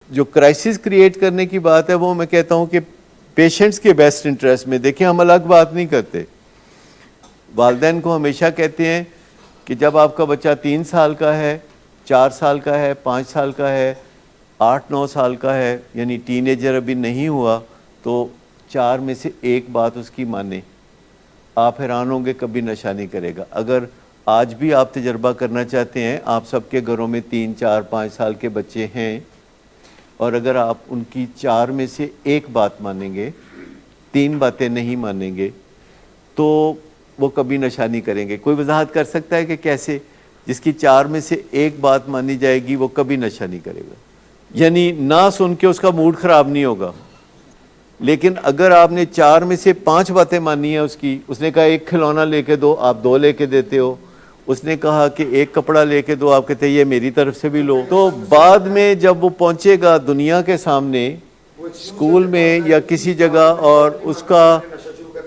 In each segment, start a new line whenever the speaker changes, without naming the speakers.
جو crisis create کرنے کی بات ہے وہ میں کہتا ہوں کہ پیشنٹس کے بیسٹ انٹرسٹ میں دیکھیں، ہم الگ بات نہیں کرتے. والدین کو ہمیشہ کہتے ہیں کہ جب آپ کا بچہ 3 سال کا ہے، 4 سال کا ہے، 5 سال کا ہے، 8-9 سال کا ہے، یعنی ٹین ایجر ابھی نہیں ہوا، تو 4 میں سے ایک بات اس کی مانیں. آپ حیران ہوں گے کبھی نشہ نہیں کرے گا. اگر آج بھی آپ تجربہ کرنا چاہتے ہیں، آپ سب کے گھروں میں 3 4 5 سال کے بچے ہیں، اور اگر آپ ان کی 4 میں سے ایک بات مانیں گے، 3 باتیں نہیں مانیں گے، تو وہ کبھی نشہ نہیں کریں گے. کوئی وضاحت کر سکتا ہے کہ کیسے؟ جس کی 4 میں سے ایک بات مانی جائے گی وہ کبھی نشہ نہیں کرے گا. یعنی نہ سن کے اس کا موڈ خراب نہیں ہوگا. لیکن اگر آپ نے 4 میں سے 5 باتیں مانی ہیں اس نے کہا ایک کھلونا لے کے دو، آپ 2 لے کے دیتے ہو. اس نے کہا کہ ایک کپڑا لے کے دو، آپ کہتے ہیں یہ میری طرف سے بھی لو. تو بعد میں جب وہ پہنچے گا دنیا کے سامنے اسکول میں یا کسی جگہ اور اس کا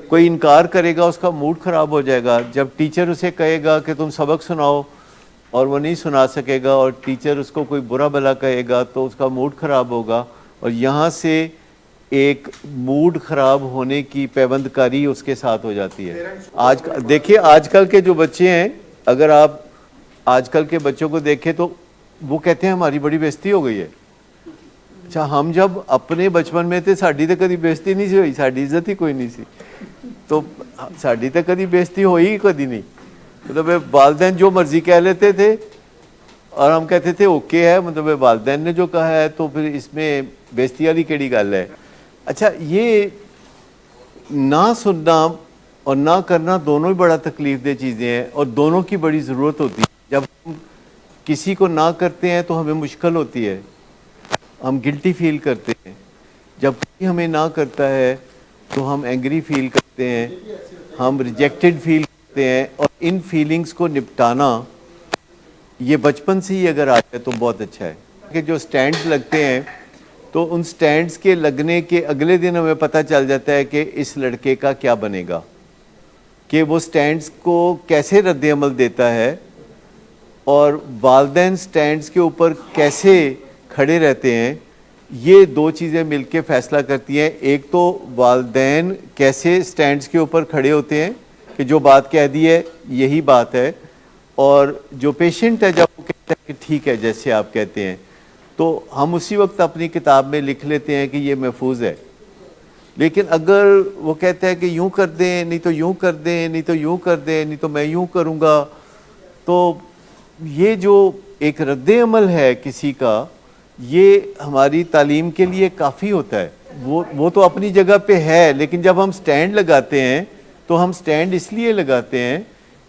کوئی انکار کرے گا، اس کا موڈ خراب ہو جائے گا. جب ٹیچر اسے کہے گا کہ تم سبق سناؤ اور وہ نہیں سنا سکے گا، اور ٹیچر اس کو کوئی برا بھلا کہے گا تو اس کا موڈ خراب ہوگا. اور یہاں سے ایک موڈ خراب ہونے کی پیوند کاری اس کے ساتھ ہو جاتی ہے. دیکھیے آج کل کے جو بچے ہیں، اگر آپ آج کل کے بچوں کو دیکھیں تو وہ کہتے ہیں ہماری بڑی بےزتی ہو گئی ہے. اچھا، ہم جب اپنے بچپن میں تھے ساڈی تو کدی بےزتی نہیں سی ہوئی، ساڈی عزت ہی کوئی نہیں سی. تو ساڈی تو کدی بےزتی ہوئی ہی کدی نہیں. مطلب والدین جو مرضی کہہ لیتے تھے اور ہم کہتے تھے اوکے ہے، مطلب والدین نے جو کہا ہے تو پھر اس میں بےزتی والی کیڑی گل ہے. اچھا، یہ نہ سننا اور نہ کرنا دونوں ہی بڑا تکلیف دہ چیزیں ہیں، اور دونوں کی بڑی ضرورت ہوتی ہے. جب ہم کسی کو نہ کرتے ہیں تو ہمیں مشکل ہوتی ہے، ہم گلٹی فیل کرتے ہیں. جب کوئی ہمیں نہ کرتا ہے تو ہم اینگری فیل کرتے ہیں، ہم ریجیکٹڈ فیل کرتے ہیں. اور ان فیلنگز کو نپٹانا یہ بچپن سے ہی اگر آ جائے تو بہت اچھا ہے. کہ جو سٹینڈز لگتے ہیں تو ان سٹینڈز کے لگنے کے اگلے دن ہمیں پتہ چل جاتا ہے کہ اس لڑکے کا کیا بنے گا، کہ وہ سٹینڈز کو کیسے رد عمل دیتا ہے، اور والدین سٹینڈز کے اوپر کیسے کھڑے رہتے ہیں. یہ 2 چیزیں مل کے فیصلہ کرتی ہیں. ایک تو والدین کیسے سٹینڈز کے اوپر کھڑے ہوتے ہیں کہ جو بات کہہ دی ہے یہی بات ہے، اور جو پیشنٹ ہے جب وہ کہتا ہے کہ ٹھیک ہے جیسے آپ کہتے ہیں، تو ہم اسی وقت اپنی کتاب میں لکھ لیتے ہیں کہ یہ محفوظ ہے. لیکن اگر وہ کہتا ہے کہ یوں کر دیں، نہیں تو یوں کر دیں، نہیں تو یوں کر دیں، نہیں تو میں یوں کروں گا، تو یہ جو ایک رد عمل ہے کسی کا، یہ ہماری تعلیم کے لیے کافی ہوتا ہے. وہ تو اپنی جگہ پہ ہے، لیکن جب ہم سٹینڈ لگاتے ہیں تو ہم سٹینڈ اس لیے لگاتے ہیں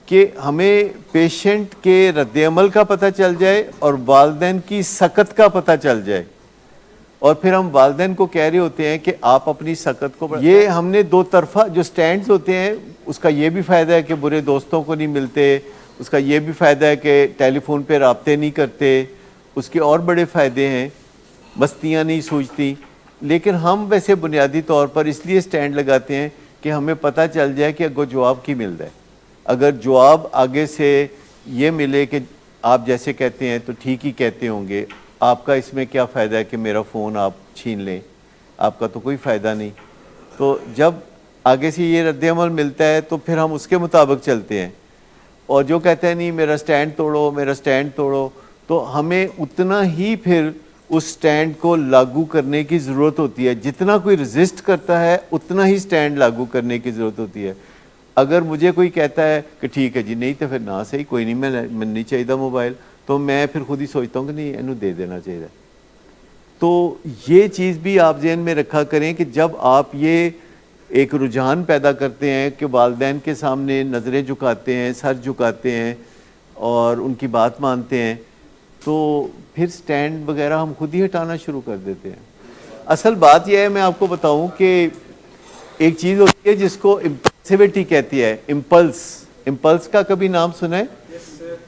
کہ ہمیں پیشنٹ کے رد عمل کا پتہ چل جائے اور والدین کی سکت کا پتہ چل جائے. اور پھر ہم والدین کو کہہ رہے ہوتے ہیں کہ آپ اپنی سکت کو یہ ہم نے 2 طرفہ جو سٹینڈز ہوتے ہیں، اس کا یہ بھی فائدہ ہے کہ برے دوستوں کو نہیں ملتے، اس کا یہ بھی فائدہ ہے کہ ٹیلی فون پہ رابطے نہیں کرتے، اس کے اور بڑے فائدے ہیں، بستیاں نہیں سوجتی. لیکن ہم ویسے بنیادی طور پر اس لیے سٹینڈ لگاتے ہیں کہ ہمیں پتہ چل جائے کہ اگر جواب کی مل رہا ہے. اگر جواب آگے سے یہ ملے کہ آپ جیسے کہتے ہیں تو ٹھیک ہی کہتے ہوں گے، آپ کا اس میں کیا فائدہ ہے کہ میرا فون آپ چھین لیں، آپ کا تو کوئی فائدہ نہیں. تو جب آگے سے یہ رد عمل ملتا ہے تو پھر ہم اس کے مطابق چلتے ہیں. اور جو کہتے ہیں نہیں میرا سٹینڈ توڑو، میرا سٹینڈ توڑو، تو ہمیں اتنا ہی پھر اس سٹینڈ کو لاگو کرنے کی ضرورت ہوتی ہے. جتنا کوئی ریزسٹ کرتا ہے اتنا ہی سٹینڈ لاگو کرنے کی ضرورت ہوتی ہے. اگر مجھے کوئی کہتا ہے کہ ٹھیک ہے جی، نہیں تو پھر نہ صحیح، کوئی نہیں، میں نہیں چاہیے موبائل، تو میں پھر خود ہی سوچتا ہوں کہ نہیں انہوں دے دینا چاہیے. تو یہ چیز بھی آپ ذہن میں رکھا کریں کہ جب آپ یہ ایک رجحان پیدا کرتے ہیں کہ والدین کے سامنے نظریں جھکاتے ہیں، سر جھکاتے ہیں اور ان کی بات مانتے ہیں، تو پھر سٹینڈ وغیرہ ہم خود ہی ہٹانا شروع کر دیتے ہیں. اصل بات یہ ہے، میں آپ کو بتاؤں کہ ایک چیز ہوتی ہے جس کو امپلسیوٹی کہتی ہے. امپلس کا کبھی نام سنا ہے؟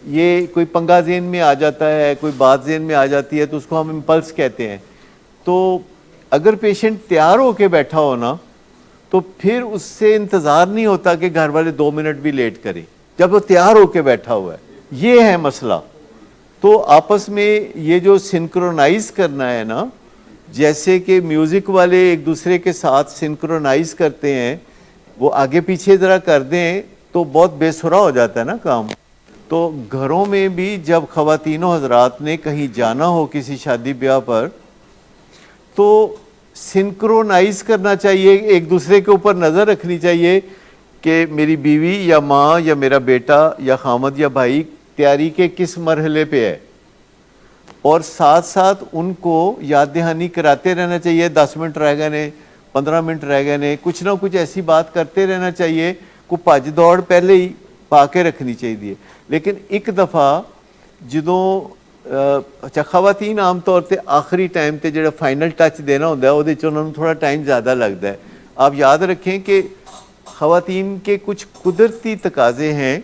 یہ کوئی پنگا ذہن میں آ جاتا ہے، کوئی بات ذہن میں آ جاتی ہے تو اس کو ہم امپلس کہتے ہیں. تو اگر پیشنٹ تیار ہو کے بیٹھا ہو نا تو پھر اس سے انتظار نہیں ہوتا کہ گھر والے 2 منٹ بھی لیٹ کریں، جب وہ تیار ہو کے بیٹھا ہوا ہے. یہ ہے مسئلہ. تو آپس میں یہ جو سنکرونائز کرنا ہے نا، جیسے کہ میوزک والے ایک دوسرے کے ساتھ سنکرونائز کرتے ہیں, وہ آگے پیچھے ذرا کر دیں تو بہت بے سرا ہو جاتا ہے نا کام. تو گھروں میں بھی جب خواتینوں حضرات نے کہیں جانا ہو کسی شادی بیاہ پر تو سنکرونائز کرنا چاہیے, ایک دوسرے کے اوپر نظر رکھنی چاہیے کہ میری بیوی یا ماں یا میرا بیٹا یا خامد یا بھائی تیاری کے کس مرحلے پہ ہے, اور ساتھ ساتھ ان کو یاد دہانی کراتے رہنا چاہیے. 10 منٹ رہ گئے نے, 15 منٹ رہ گئے نے, کچھ نہ کچھ ایسی بات کرتے رہنا چاہیے. کو بھج دوڑ پہلے ہی پا کے رکھنی چاہیے. لیکن ایک دفعہ جدوں خواتین عام طور تے آخری ٹائم تے جڑا فائنل ٹچ دینا ہوتا ہے وہ انہوں نے تھوڑا ٹائم زیادہ لگتا ہے. آپ یاد رکھیں کہ خواتین کے کچھ قدرتی تقاضے ہیں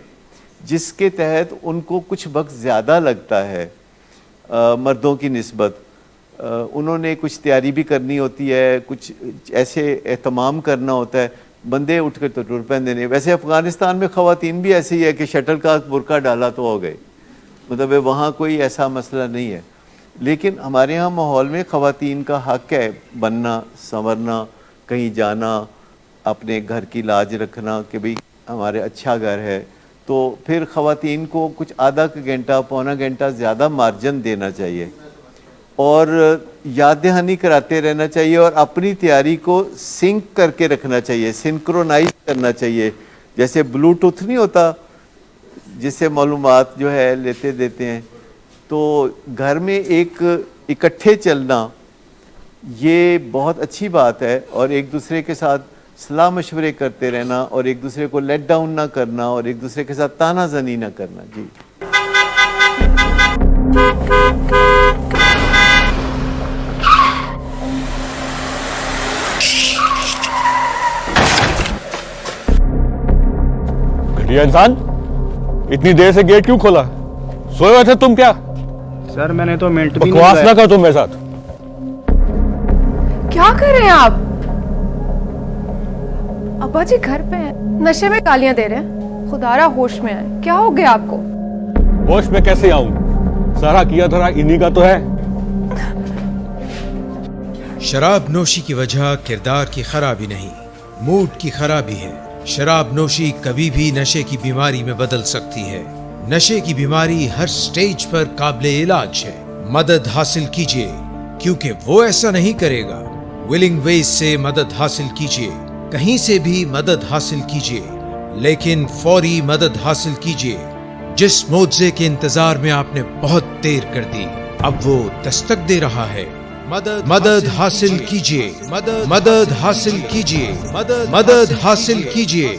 جس کے تحت ان کو کچھ وقت زیادہ لگتا ہے مردوں کی نسبت. انہوں نے کچھ تیاری بھی کرنی ہوتی ہے, کچھ ایسے اہتمام کرنا ہوتا ہے, بندے اٹھ کر تو ٹر پہنتے نہیں. ویسے افغانستان میں خواتین بھی ایسی ہے کہ شٹل کا برقع ڈالا تو ہو گئے, مطلب وہاں کوئی ایسا مسئلہ نہیں ہے. لیکن ہمارے ہاں ماحول میں خواتین کا حق ہے بننا, سنورنا, کہیں جانا, اپنے گھر کی لاج رکھنا کہ بھئی ہمارے اچھا گھر ہے. تو پھر خواتین کو کچھ آدھا گھنٹہ پونا گھنٹہ زیادہ مارجن دینا چاہیے اور یاد دہانی کراتے رہنا چاہیے اور اپنی تیاری کو سنک کر کے رکھنا چاہیے, سنکرونائز کرنا چاہیے. جیسے بلوٹوتھ نہیں ہوتا جس سے معلومات جو ہے لیتے دیتے ہیں, تو گھر میں ایک اکٹھے چلنا یہ بہت اچھی بات ہے, اور ایک دوسرے کے ساتھ صلاح مشورے کرتے رہنا اور ایک دوسرے کو لیٹ ڈاؤن نہ کرنا اور ایک دوسرے کے ساتھ تانا زنی نہ کرنا. جی
گھٹیا انسان, اتنی دیر سے گیٹ کیوں کھولا؟ سوئے ہوئے تھے تم کیا؟
سر میں نے تو منٹ بھی نہیں
بکواس نہ کر تم میرے ساتھ.
کیا کر رہے ہیں آپ؟ ابا جی گھر پہ ہیں, نشے میں گالیاں دے رہے ہیں. خدارا ہوش میں آئے, کیا ہو گیا آپ کو؟
ہوش میں کیسے آؤں؟ سارا کیا دھرا انہی کا تو ہے.
شراب نوشی کی وجہ کردار کی خرابی نہیں, موڈ کی خرابی ہے. شراب نوشی کبھی بھی نشے کی بیماری میں بدل سکتی ہے. نشے کی بیماری ہر سٹیج پر قابل علاج ہے. مدد حاصل کیجئے کیونکہ وہ ایسا نہیں کرے گا. ولنگ ویز سے مدد حاصل کیجئے, کہیں سے بھی مدد حاصل کیجئے, لیکن فوری مدد حاصل کیجئے. جس معجزے کے انتظار میں آپ نے بہت دیر کر دی اب وہ دستک دے رہا ہے. مدد حاصل کیجئے, مدد حاصل کیجئے, مدد حاصل کیجئے.